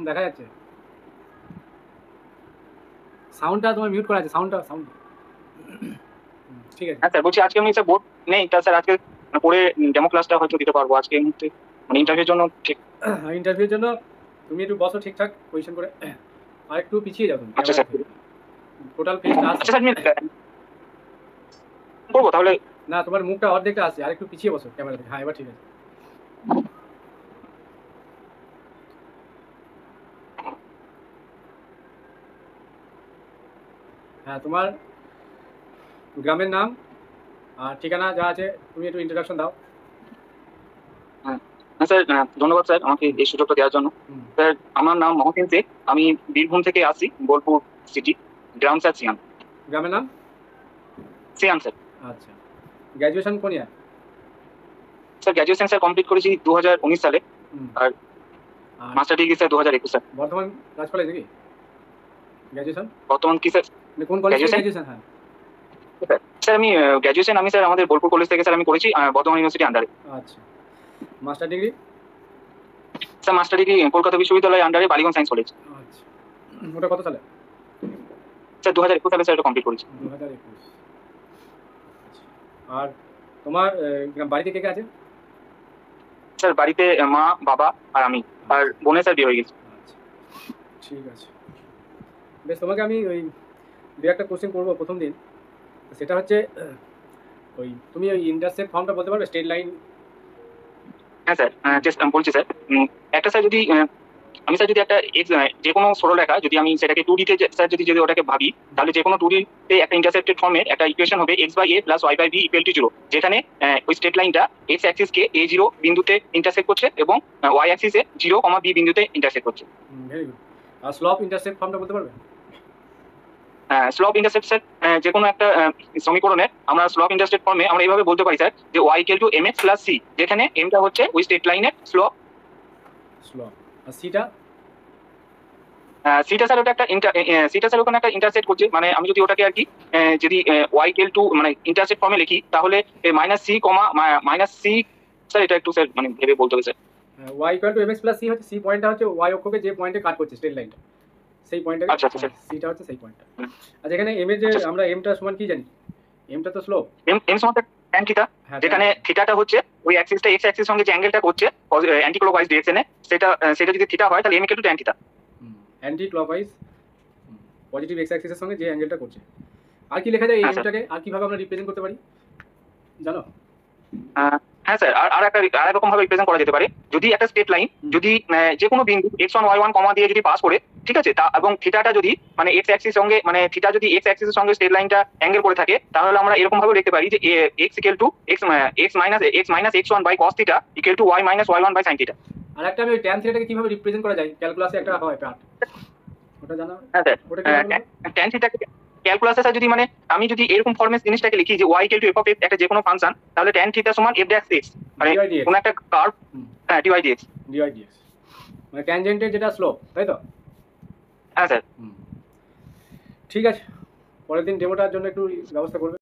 দেখা যাচ্ছে। সাউন্ডটা তোমার মিউট করা আছে, সাউন্ড। ঠিক আছে। হ্যাঁ স্যার, বলছি আজকে আমি স্যার বোর্ড নেই, তা স্যার আজকে পরে ডেমো ক্লাসটা হয়তো দিতে পারবো আজকে এই মুহূর্তে, মানে ইন্টারভিউর জন্য ঠিক। ইন্টারভিউর জন্য তুমি একটু বসো ঠিকঠাক পজিশন করে, আর একটু পিছিয়ে যাও তুমি আচ্ছা ক্যামেরা স্যার। থেকে। টোটাল ফেসটা আছে। আচ্ছা স্যার, আমি করবো তাহলে। না, তোমার মুখটা অর্ধেকটা আছে, আর একটু পিছিয়ে বসো ক্যামেরা থেকে। হ্যাঁ, এবার ঠিক আছে। হ্যাঁ, তোমার গ্রামের নাম আর ঠিকানা যা আছে তুমি একটু ইন্ট্রোডাকশন দাও। হ্যাঁ হ্যাঁ স্যার, ধন্যবাদ স্যার আমাকে এই সুযোগটা দেওয়ার জন্য। হুম। স্যার আমার নাম মহসিন শেখ, আমি বীরভূম থেকে আসি, বোলপুর সিটি, গ্রাম স্যার সিয়ান। গ্রামের নাম? সিয়ান স্যার। আচ্ছা। গ্র্যাজুয়েশন কোন year? Sir graduation sir complete করেছি 2019 সালে, হুম। আর আর master degree sir 2021 sir. Bardhaman Raj college নাকি গ্র্যাজুয়েশন? বর্তমান কি স্যার? মানে কোন কলেজ থেকে গ্র্যাজুয়েশন গ্র্যাজুয়েশন? হ্যাঁ। স্যার, স্যার আমি গ্র্যাজুয়েশন আমি স্যার আমাদের বোলপুর কলেজ থেকে স্যার আমি করেছি, বর্ধমান ইউনিভার্সিটি আন্ডারে। আচ্ছা। Master degree? Sir master degree Kolkata বিশ্ববিদ্যালয় আন্ডারে বালিগঞ্জ সায়েন্স কলেজ। আচ্ছা। ওটা কত সালে? স্যার 2021 সালে স্যার এটা কমপ্লিট করেছি। 2021। আর তোমার বাড়িতে কে কে আছে? স্যার বাড়িতে মা বাবা আর আমি, আর বোনের স্যার বিয়ে হয়ে গেছে। আচ্ছা, ঠিক আছে। বেশ, তোমাকে আমি ওই দু একটা কোশ্চেন করবো প্রথম দিন। সেটা হচ্ছে ওই তুমি ওই ইন্টারসেপ্ট ফর্মটা বলতে পারবে, স্ট্রেট লাইন? হ্যাঁ স্যার, বলছি স্যার। একটা স্যার যদি আমি স্যার যদি একটা যে কোনো সরলরেখা যদি আমি সেটাকে 2D তে স্যার যদি ওটাকে ভাবি, তাহলে যে কোনো 2D তে একটা ইন্টারসেপ্টেড ফর্মের একটা ইকুয়েশন হবে x/a + y/b = 0, যেখানে ওই স্ট্রেট লাইনটা x অ্যাক্সিস কে a0 বিন্দুতে ইন্টারসেক্ট করছে এবং y অ্যাক্সিসে 0, b বিন্দুতে ইন্টারসেক্ট করছে। Very good. আর স্লপ ইন্টারসেপ্ট ফর্মটা বলতে পারবে? স্লপ ইন্টারসেপ্ট স্যার, যে কোনো একটা সমীকরণের আমরা স্লপ ইন্টারসেপ্ট ফর্মে আমরা এইভাবে বলতে পারি স্যার যে y = mx + c, যেখানে mটা হচ্ছে ওই স্ট্রেট লাইনের স্লপ। স্লপ। আর সিটা? সিটা স্যার ওটা একটা সিটা স্যার ওখানে একটা ইন্টারসেক্ট করছে, মানে আমি যদি ওটাকে আর কি যদি y মানে ইন্টারসেক্ট ফর্মে লিখি, তাহলে -c, -c। স্যার এটা একটু স্যার মানে ভেবে বলতে হবে স্যার। y = mx + c হচ্ছে, সি পয়েন্টটা হচ্ছে y অক্ষকে যে পয়েন্টে কাট করছে স্ট্রেট লাইনটা, সেই পয়েন্টটাকে। আচ্ছা আচ্ছা স্যার। সিটা হচ্ছে সেই পয়েন্টটা। আচ্ছা, এখানে এম এর যে আচ্ছা আমরা এমটা সমান কি জানি? এমটা তো স্লোপ। এম সমান tan থিটা, হ্যাঁ, যেখানে থিটাটা হচ্ছে ওই অ্যাক্সিসটা x অ্যাক্সিস সঙ্গে যে অ্যাঙ্গেলটা করছে অ্যান্টি ক্লকওয়াইজ ডিরেকশনে, সেটা যদি থিটা হয় তাহলে m = tan theta. Anti clockwise positive x অ্যাক্সিসের সঙ্গে যে অ্যাঙ্গেলটা করছে। আর কি লেখা যায় এই হ্যাঁ স্যার। এমটাকে, আর কিভাবে আমরা রিপ্রেজেন্ট করতে পারি জানো? হ্যাঁ স্যার, আর এক রকম ভাবে রিপ্রেজেন্ট করা যেতে পারে, যদি একটা স্ট্রেট লাইন যদি যে কোনো বিন্দু x1 y1 কমা দিয়ে যদি পাস করে, ঠিক আছে, তা এবং থিটাটা যদি মানে x অ্যাক্সিস সঙ্গে মানে থিটা যদি x অ্যাক্সিসের সঙ্গে স্ট্রেট লাইনটা অ্যাঙ্গেল করে থাকে, তাহলে আমরা এরকম ভাবে লিখতে পারি যে x x-1 by cos theta = y - y1 by sin theta। আর একটা আমি ওই ট্যান থিটাটাকে কিভাবে রিপ্রেজেন্ট করা যায়, ক্যালকুলাসে একটা হয় পার্ট, ওটা জানো? হ্যাঁ স্যার, ওটা কিভাবে বলবো? tan theta ক্যালকুলাসে স্যার যদি মানে আমি যদি এরকম ফর্মে জিনিসটাকে লিখি যে y = f of x, একটা যে কোনো ফাংশন, তাহলে tan theta = f dash x, মানে dy dx। কোন একটা কার্ভ। হ্যাঁ, dy dx। dy dx মানে ট্যানজেন্টের যেটা স্লোপ, তাই তো? হ্যাঁ স্যার। ঠিক আছে, পরের দিন ডেমোটার জন্য একটু ব্যবস্থা করবে।